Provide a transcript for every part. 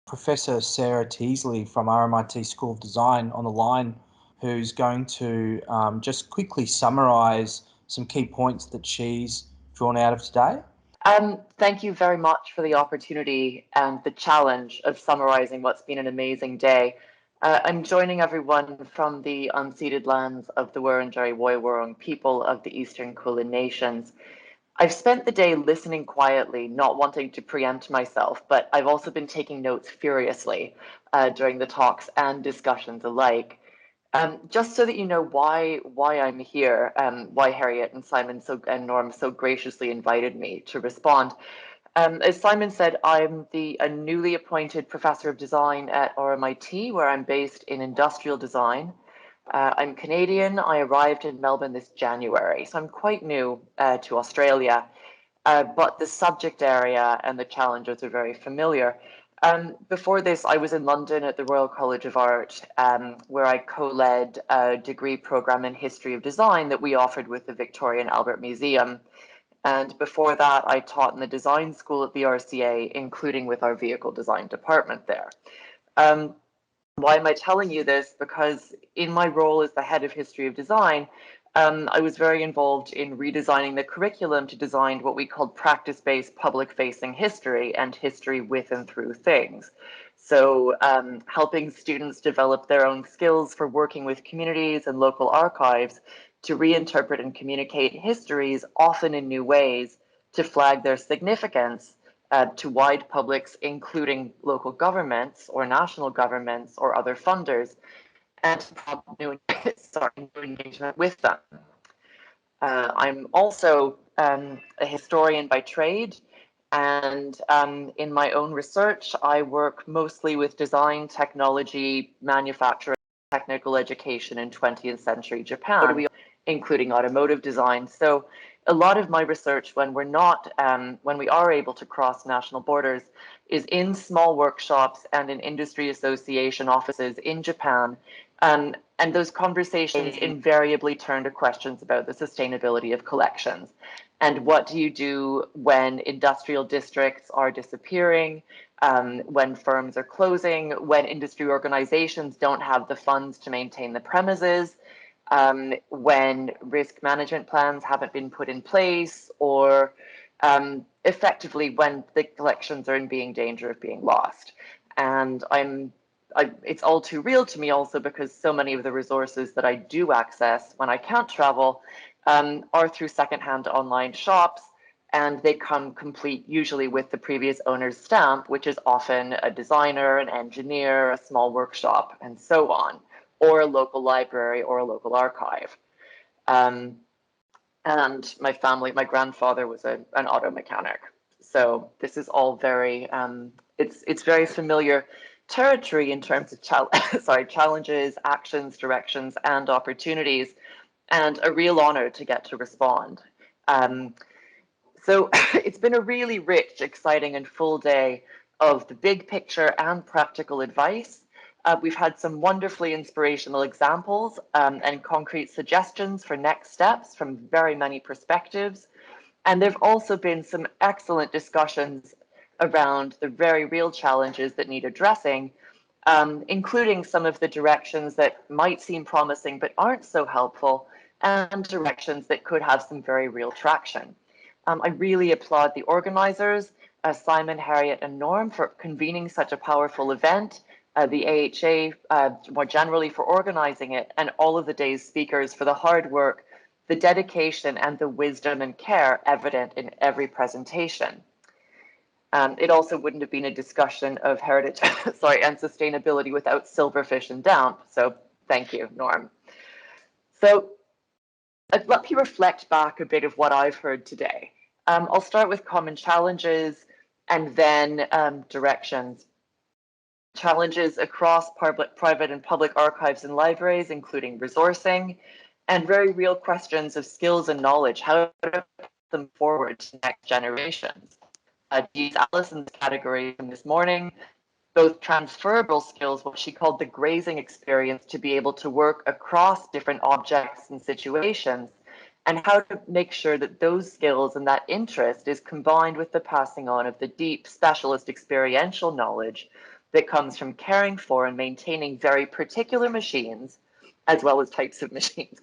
Professor Sarah Teasley from RMIT School of Design on the line, who's going to just quickly summarise some key points that she's drawn out of today. Thank you very much for the opportunity and the challenge of summarising what's been an amazing day. I'm joining everyone from the unceded lands of the Wurundjeri Woiwurrung people of the Eastern Kulin Nations. I've spent the day listening quietly, not wanting to preempt myself, but I've also been taking notes furiously during the talks and discussions alike. Just so that you know why I'm here, why Harriet and Simon and Norm so graciously invited me to respond. As Simon said, I'm a newly appointed professor of design at RMIT, where I'm based in industrial design. I'm Canadian. I arrived in Melbourne this January, so I'm quite new to Australia, but the subject area and the challenges are very familiar. Before this, I was in London at the Royal College of Art, where I co-led a degree program in history of design that we offered with the Victoria and Albert Museum. And before that, I taught in the design school at the RCA, including with our vehicle design department there. Why am I telling you this? Because in my role as the head of history of design, I was very involved in redesigning the curriculum to design what we called practice-based public-facing history and history with and through things. So helping students develop their own skills for working with communities and local archives to reinterpret and communicate histories, often in new ways, to flag their significance to wide publics, including local governments or national governments or other funders, and to promote new engagement with them. I'm also a historian by trade, and in my own research, I work mostly with design, technology, manufacturing, technical education in 20th century Japan, including automotive design. So a lot of my research when we are able to cross national borders is in small workshops and in industry association offices in Japan. And those conversations invariably turn to questions about the sustainability of collections. And what do you do when industrial districts are disappearing, when firms are closing, when industry organizations don't have the funds to maintain the premises, when risk management plans haven't been put in place, or effectively when the collections are in danger of being lost. And it's all too real to me also because so many of the resources that I do access when I can't travel are through secondhand online shops, and they come complete usually with the previous owner's stamp, which is often a designer, an engineer, a small workshop, and so on, or a local library or a local archive. And my grandfather was an auto mechanic. So this is all very, it's very familiar territory in terms of challenges, actions, directions, and opportunities, and a real honor to get to respond. So it's been a really rich, exciting, and full day of the big picture and practical advice. We've had some wonderfully inspirational examples and concrete suggestions for next steps from very many perspectives. And there've also been some excellent discussions around the very real challenges that need addressing, including some of the directions that might seem promising but aren't so helpful, and directions that could have some very real traction. I really applaud the organizers, Simon, Harriet, and Norm, for convening such a powerful event, the AHA more generally for organizing it, and all of the day's speakers for the hard work, the dedication, and the wisdom and care evident in every presentation. It also wouldn't have been a discussion of heritage and sustainability without silverfish and damp. So thank you, Norm. So let me reflect back a bit of what I've heard today. I'll start with common challenges and then directions. Challenges across private and public archives and libraries, including resourcing, and very real questions of skills and knowledge, how to put them forward to next generations. To use Alison's category from this morning, both transferable skills, what she called the grazing experience, to be able to work across different objects and situations, and how to make sure that those skills and that interest is combined with the passing on of the deep specialist experiential knowledge that comes from caring for and maintaining very particular machines, as well as types of machines.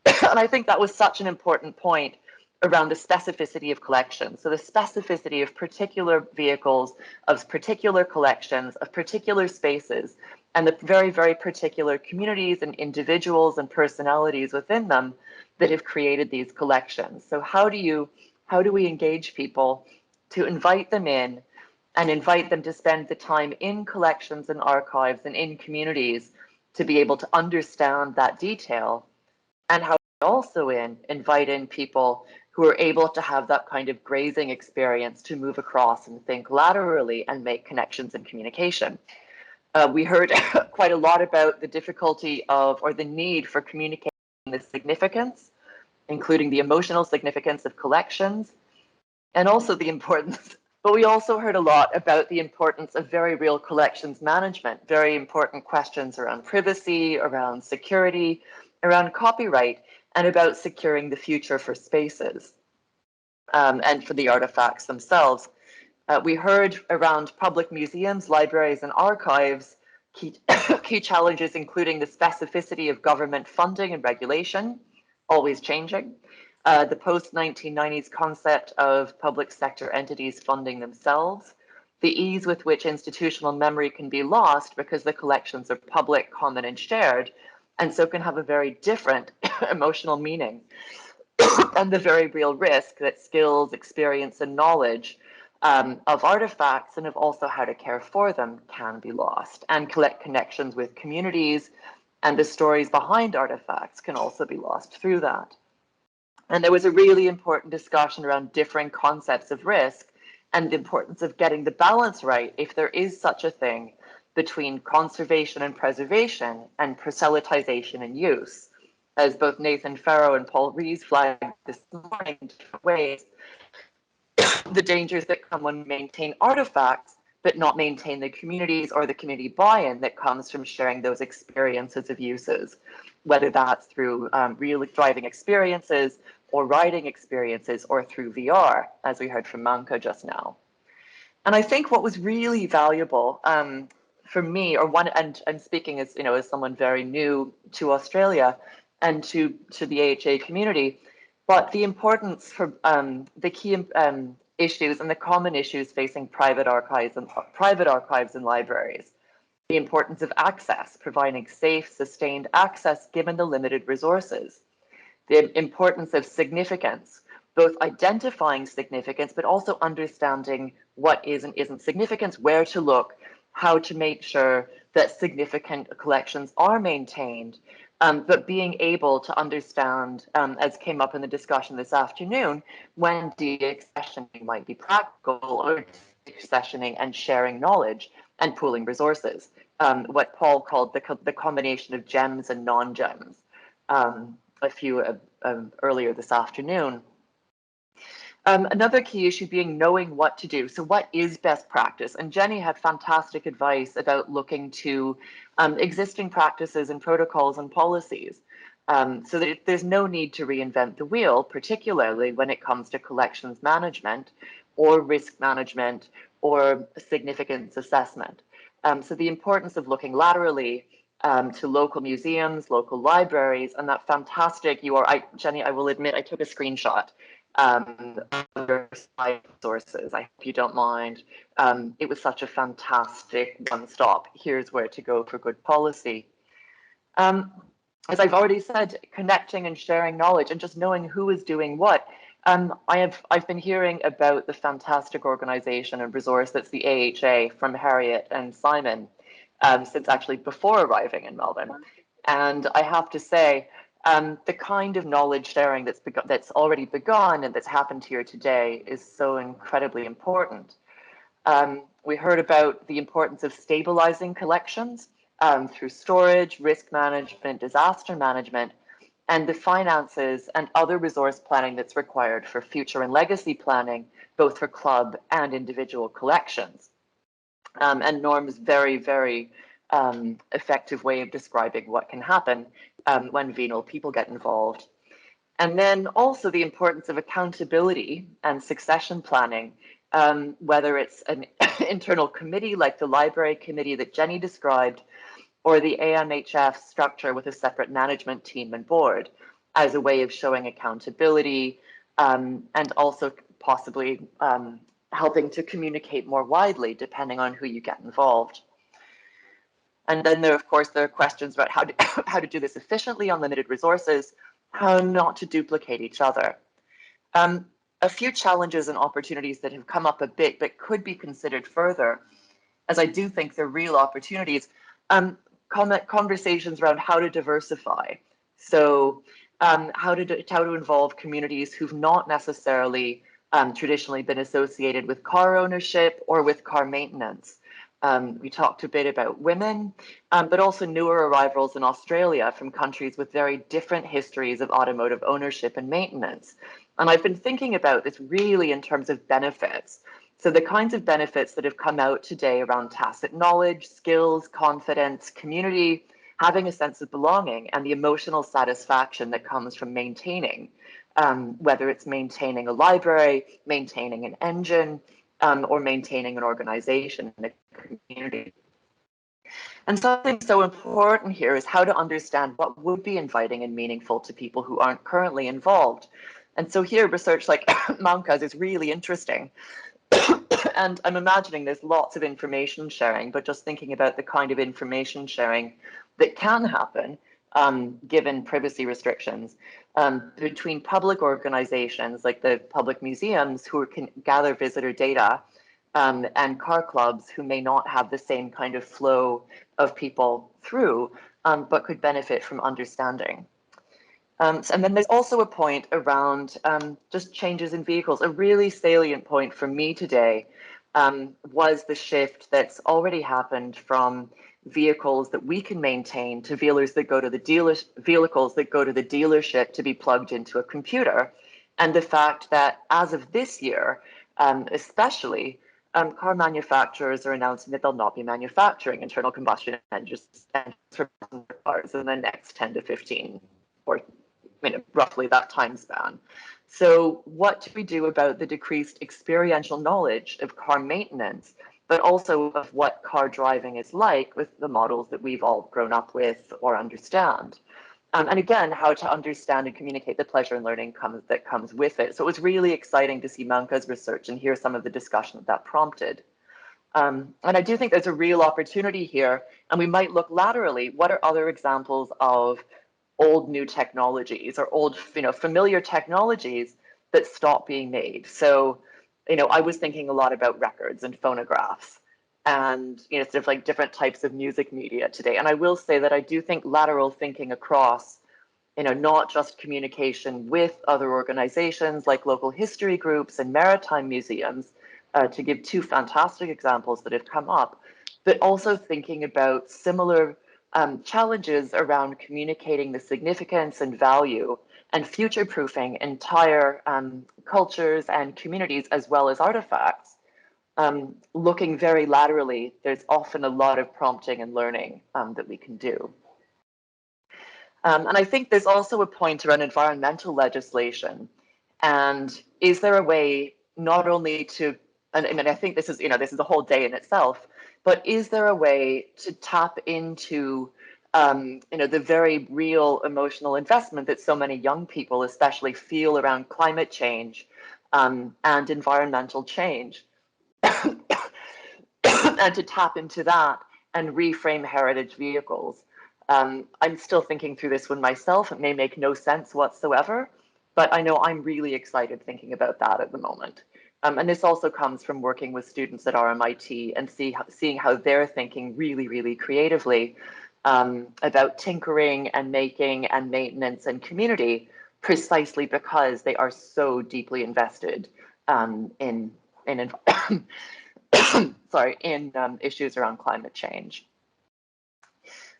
And I think that was such an important point around the specificity of collections. So the specificity of particular vehicles, of particular collections, of particular spaces, and the very, very particular communities and individuals and personalities within them that have created these collections. So how do we engage people to invite them in and invite them to spend the time in collections and archives and in communities to be able to understand that detail, and how also invite in people who are able to have that kind of grazing experience to move across and think laterally and make connections and communication. We heard quite a lot about the difficulty of, or the need for communicating the significance, including the emotional significance of collections, and also the importance. But we also heard a lot about the importance of very real collections management, very important questions around privacy, around security, around copyright, and about securing the future for spaces and for the artifacts themselves. We heard around public museums, libraries, and archives, key challenges including the specificity of government funding and regulation, always changing, the post-1990s concept of public sector entities funding themselves, the ease with which institutional memory can be lost because the collections are public, common, and shared, and so can have a very different emotional meaning, and the very real risk that skills, experience, and knowledge of artifacts and of also how to care for them can be lost, and collect connections with communities and the stories behind artifacts can also be lost through that. And there was a really important discussion around differing concepts of risk and the importance of getting the balance right, if there is such a thing, between conservation and preservation and proselytization and use. As both Nathan Farrow and Paul Rees flagged this morning in different ways, the dangers that come when we maintain artifacts, but not maintain the communities or the community buy-in that comes from sharing those experiences of uses, whether that's through real driving experiences or riding experiences or through VR, as we heard from Manka just now. And I think what was really valuable for me, or one, and I'm speaking as, as someone very new to Australia and to the AHA community, but the importance for the key issues and the common issues facing private archives and libraries. The importance of access, providing safe, sustained access given the limited resources. The importance of significance, both identifying significance, but also understanding what is and isn't significance, where to look, how to make sure that significant collections are maintained, but being able to understand, as came up in the discussion this afternoon, when deaccessioning might be practical, or deaccessioning and sharing knowledge and pooling resources, what Paul called the combination of gems and non-gems a few earlier this afternoon. Another key issue being knowing what to do. So what is best practice? And Jenny had fantastic advice about looking to existing practices and protocols and policies, so that there's no need to reinvent the wheel, particularly when it comes to collections management or risk management or significance assessment. So the importance of looking laterally to local museums, local libraries, and that fantastic Jenny, I will admit I took a screenshot. Other sources, I hope you don't mind. It was such a fantastic one-stop. Here's where to go for good policy. As I've already said, connecting and sharing knowledge and just knowing who is doing what. I've been hearing about the fantastic organization and resource that's the AHA from Harriet and Simon since actually before arriving in Melbourne. And I have to say, the kind of knowledge sharing that's already begun and that's happened here today is so incredibly important. We heard about the importance of stabilizing collections through storage, risk management, disaster management, and the finances and other resource planning that's required for future and legacy planning, both for club and individual collections. And Norm's very, very effective way of describing what can happen when venal people get involved. And then also the importance of accountability and succession planning whether it's an internal committee like the library committee that Jenny described, or the AMHF structure with a separate management team and board as a way of showing accountability, and also possibly helping to communicate more widely depending on who you get involved. And then there, of course, there are questions about how to, how to do this efficiently on limited resources, how not to duplicate each other. A few challenges and opportunities that have come up a bit but could be considered further, as I do think they're real opportunities. Conversations around how to diversify. So how to involve communities who've not necessarily traditionally been associated with car ownership or with car maintenance. We talked a bit about women, but also newer arrivals in Australia from countries with very different histories of automotive ownership and maintenance. And I've been thinking about this really in terms of benefits. So the kinds of benefits that have come out today around tacit knowledge, skills, confidence, community, having a sense of belonging, and the emotional satisfaction that comes from maintaining, whether it's maintaining a library, maintaining an engine, or maintaining an organization in a community. And something so important here is how to understand what would be inviting and meaningful to people who aren't currently involved. And so here, research like Manka's is really interesting. And I'm imagining there's lots of information sharing, but just thinking about the kind of information sharing that can happen, given privacy restrictions, between public organizations like the public museums who can gather visitor data, and car clubs who may not have the same kind of flow of people through, but could benefit from understanding. And then there's also a point around just changes in vehicles. A really salient point for me today was the shift that's already happened from vehicles that we can maintain to vehicles that go to the dealership to be plugged into a computer. And the fact that as of this year, especially, car manufacturers are announcing that they'll not be manufacturing internal combustion engines for cars in the next 10 to 15 or roughly that time span. So what do we do about the decreased experiential knowledge of car maintenance, but also of what car driving is like with the models that we've all grown up with or understand? And again, how to understand and communicate the pleasure and learning that comes with it. So it was really exciting to see Manka's research and hear some of the discussion that prompted. And I do think there's a real opportunity here, and we might look laterally. What are other examples of old new technologies or old, familiar technologies that stop being made? So, I was thinking a lot about records and phonographs and, sort of like different types of music media today. And I will say that I do think lateral thinking across, not just communication with other organizations like local history groups and maritime museums, to give two fantastic examples that have come up, but also thinking about similar challenges around communicating the significance and value and future-proofing entire cultures and communities as well as artifacts. Looking very laterally, there's often a lot of prompting and learning that we can do. And I think there's also a point around environmental legislation. And is there a way not only to, and I think this is a whole day in itself, but is there a way to tap into the very real emotional investment that so many young people especially feel around climate change and environmental change, and to tap into that and reframe heritage vehicles? I'm still thinking through this one myself. It may make no sense whatsoever, but I know I'm really excited thinking about that at the moment. And this also comes from working with students at RMIT and seeing how they're thinking really, really creatively about tinkering and making and maintenance and community, precisely because they are so deeply invested in sorry, in issues around climate change.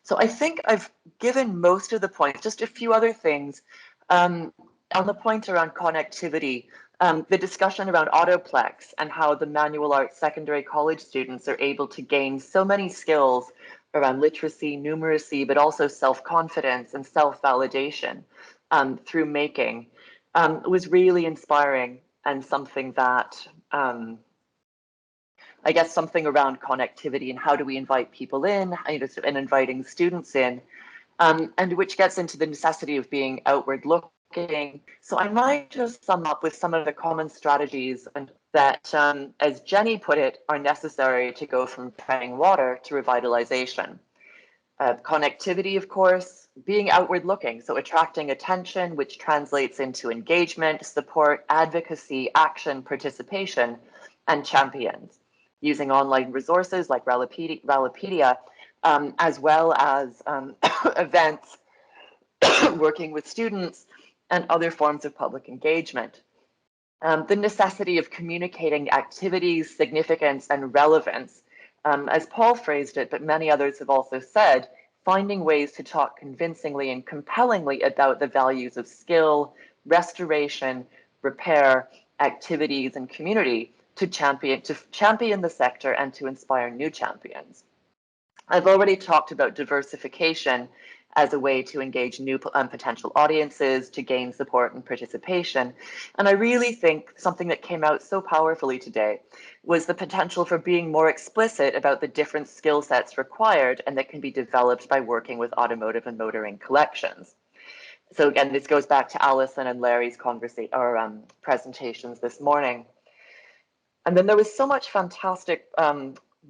So I think I've given most of the points. Just a few other things. On the point around connectivity, the discussion around Autoplex and how the manual arts secondary college students are able to gain so many skills around literacy, numeracy, but also self-confidence and self-validation through making was really inspiring and something that I guess something around connectivity and how do we invite people in, and inviting students in, and which gets into the necessity of being outward looking. So I might just sum up with some of the common strategies that, as Jenny put it, are necessary to go from treading water to revitalization. Connectivity, of course, being outward looking, so attracting attention, which translates into engagement, support, advocacy, action, participation, and champions. Using online resources like Rallipedia, as well as events, working with students, and other forms of public engagement. The necessity of communicating activities, significance, and relevance. As Paul phrased it, but many others have also said, finding ways to talk convincingly and compellingly about the values of skill, restoration, repair, activities, and community to champion the sector and to inspire new champions. I've already talked about diversification as a way to engage new potential audiences, to gain support and participation. And I really think something that came out so powerfully today was the potential for being more explicit about the different skill sets required and that can be developed by working with automotive and motoring collections. So again, this goes back to Alison and Larry's presentations this morning. And then there was so much fantastic,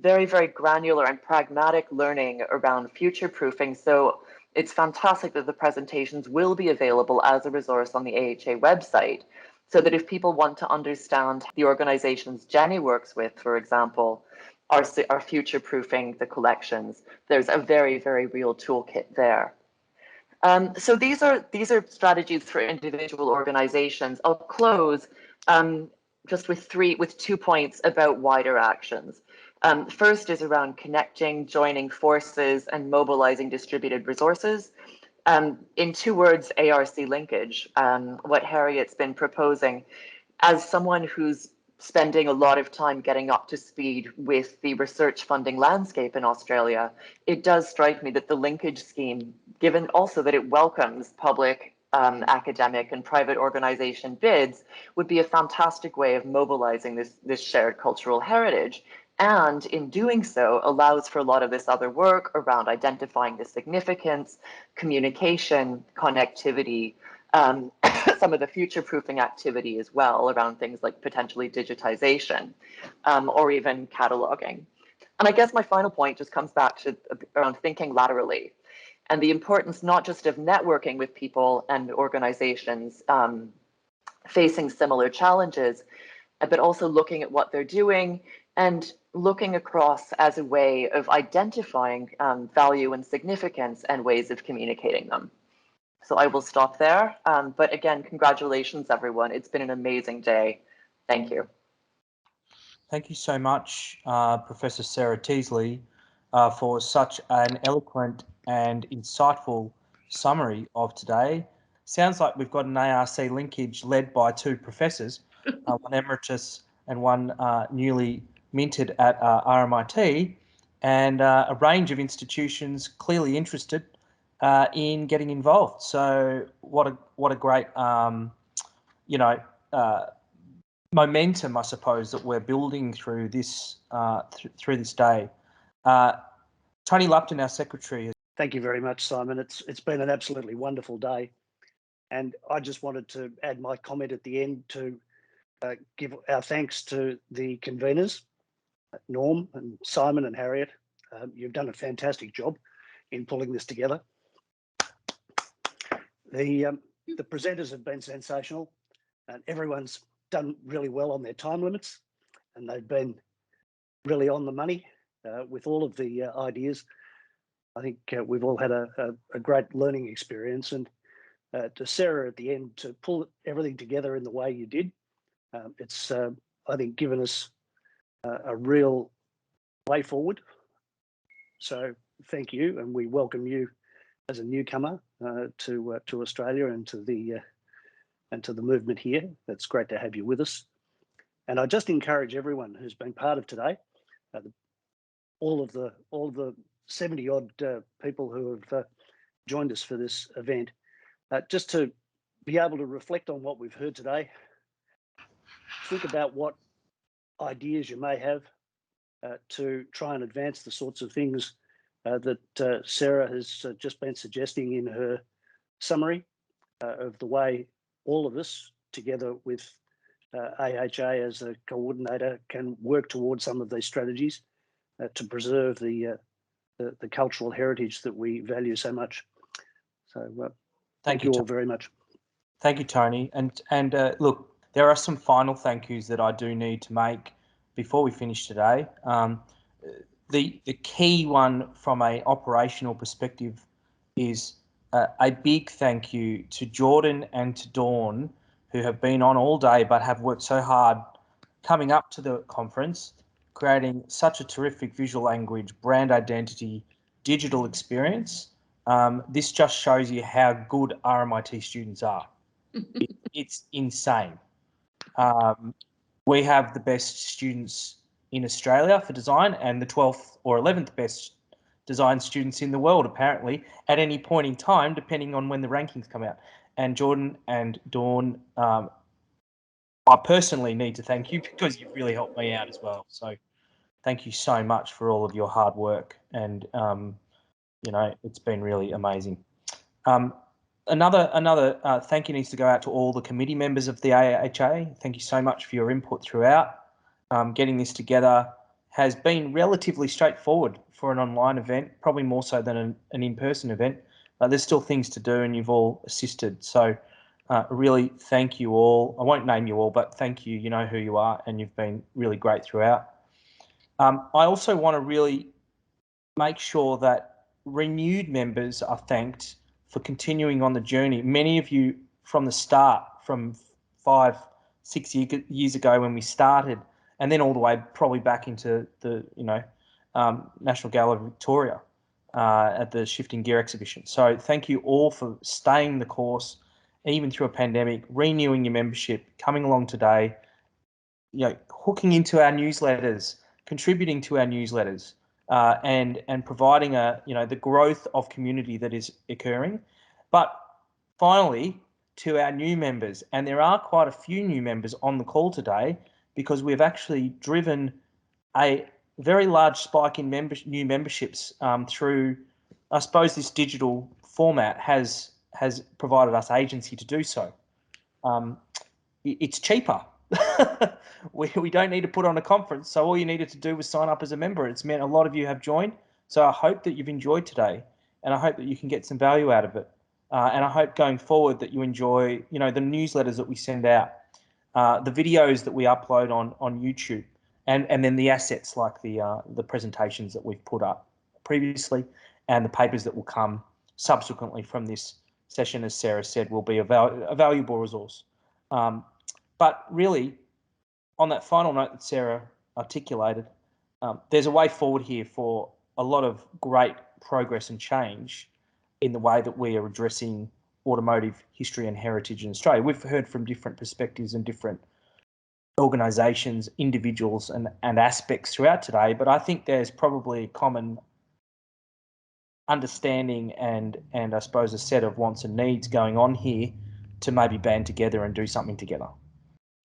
very, very granular and pragmatic learning around future proofing. So it's fantastic that the presentations will be available as a resource on the AHA website, so that if people want to understand the organizations Jenny works with, for example, are future proofing the collections, there's a very, very real toolkit there. So these are strategies for individual organizations. I'll close just with 2 points about wider actions. First is around connecting, joining forces, and mobilizing distributed resources. In 2 words, ARC linkage, what Harriet's been proposing. As someone who's spending a lot of time getting up to speed with the research funding landscape in Australia, it does strike me that the linkage scheme, given also that it welcomes public, academic, and private organization bids, would be a fantastic way of mobilizing this shared cultural heritage. And in doing so, allows for a lot of this other work around identifying the significance, communication, connectivity, some of the future proofing activity as well around things like potentially digitization, or even cataloging. And I guess my final point just comes back to around thinking laterally and the importance not just of networking with people and organizations facing similar challenges, but also looking at what they're doing and looking across as a way of identifying value and significance and ways of communicating them. So I will stop there. But again, congratulations, everyone. It's been an amazing day. Thank you. Thank you so much, Professor Sarah Teasley, for such an eloquent and insightful summary of today. Sounds like we've got an ARC linkage led by 2 professors, one emeritus and one newly minted at RMIT, and a range of institutions clearly interested in getting involved. So what a great momentum, I suppose, that we're building through this through this day. Tony Lupton, our secretary. Thank you very much, Simon. It's been an absolutely wonderful day, and I just wanted to add my comment at the end to give our thanks to the conveners, Norm and Simon and Harriet. You've done a fantastic job in pulling this together. The presenters have been sensational, and everyone's done really well on their time limits, and they've been really on the money with all of the ideas. I think we've all had a great learning experience, and to Sarah at the end to pull everything together in the way you did, it's I think given us a real way forward. So thank you, and we welcome you as a newcomer to Australia and to the movement here. It's great to have you with us. And I just encourage everyone who's been part of today, all of the 70 odd people who have joined us for this event, just to be able to reflect on what we've heard today. Think about what ideas you may have, to try and advance the sorts of things that Sarah has just been suggesting in her summary of the way all of us, together with AHA as a coordinator, can work towards some of these strategies to preserve the cultural heritage that we value so much. So thank you all very much. Thank you, Tony. And look, there are some final thank yous that I do need to make before we finish today. The key one from an operational perspective is a big thank you to Jordan and to Dawn, who have been on all day but have worked so hard coming up to the conference, creating such a terrific visual language, brand identity, digital experience. This just shows you how good RMIT students are. It's insane. We have the best students in Australia for design and the 12th or 11th best design students in the world, apparently, at any point in time, depending on when the rankings come out. And Jordan and Dawn, I personally need to thank you because you've really helped me out as well. So thank you so much for all of your hard work. And, you know, it's been really amazing. Another thank you needs to go out to all the committee members of the AHA. Thank you so much for your input throughout. Getting this together has been relatively straightforward for an online event, probably more so than an in-person event, but there's still things to do and you've all assisted. So really thank you all. I won't name you all, but thank you. You know who you are and you've been really great throughout. I also want to really make sure that renewed members are thanked for continuing on the journey. Many of you from the start, from 5-6 years ago when we started, and then all the way probably back into the National Gallery of Victoria at the Shifting Gear exhibition. So thank you all for staying the course, even through a pandemic, renewing your membership, coming along today, hooking into our newsletters, contributing to our newsletters. And providing the growth of community that is occurring. But finally, to our new members, and there are quite a few new members on the call today because we've actually driven a very large spike in new memberships through, I suppose, this digital format has provided us agency to do so. It's cheaper. We don't need to put on a conference, so all you needed to do was sign up as a member. It's meant a lot of you have joined, so I hope that you've enjoyed today, and I hope that you can get some value out of it. And I hope going forward that you enjoy, the newsletters that we send out, the videos that we upload on YouTube, and then the assets like the presentations that we've put up previously, and the papers that will come subsequently from this session, as Sarah said, will be a valuable resource. But really, on that final note that Sarah articulated, there's a way forward here for a lot of great progress and change in the way that we are addressing automotive history and heritage in Australia. We've heard from different perspectives and different organisations, individuals and aspects throughout today, but I think there's probably a common understanding and I suppose a set of wants and needs going on here to maybe band together and do something together.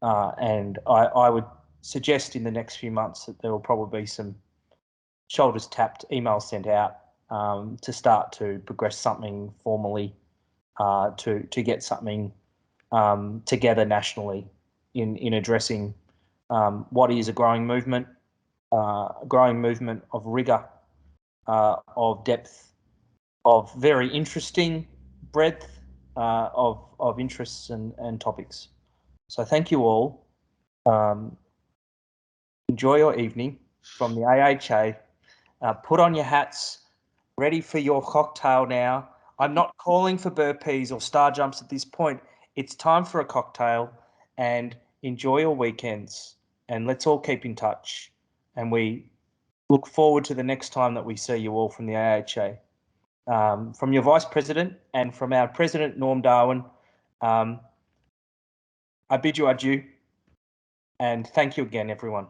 And I would suggest in the next few months that there will probably be some shoulders tapped, emails sent out to start to progress something formally to get something together nationally in addressing what is a growing movement of rigour, of depth, of very interesting breadth of interests and topics. So thank you all. Enjoy your evening from the AHA. Put on your hats, ready for your cocktail now. I'm not calling for burpees or star jumps at this point. It's time for a cocktail and enjoy your weekends. And let's all keep in touch. And we look forward to the next time that we see you all from the AHA. From your Vice President and from our President, Norm Darwin, I bid you adieu and thank you again, everyone.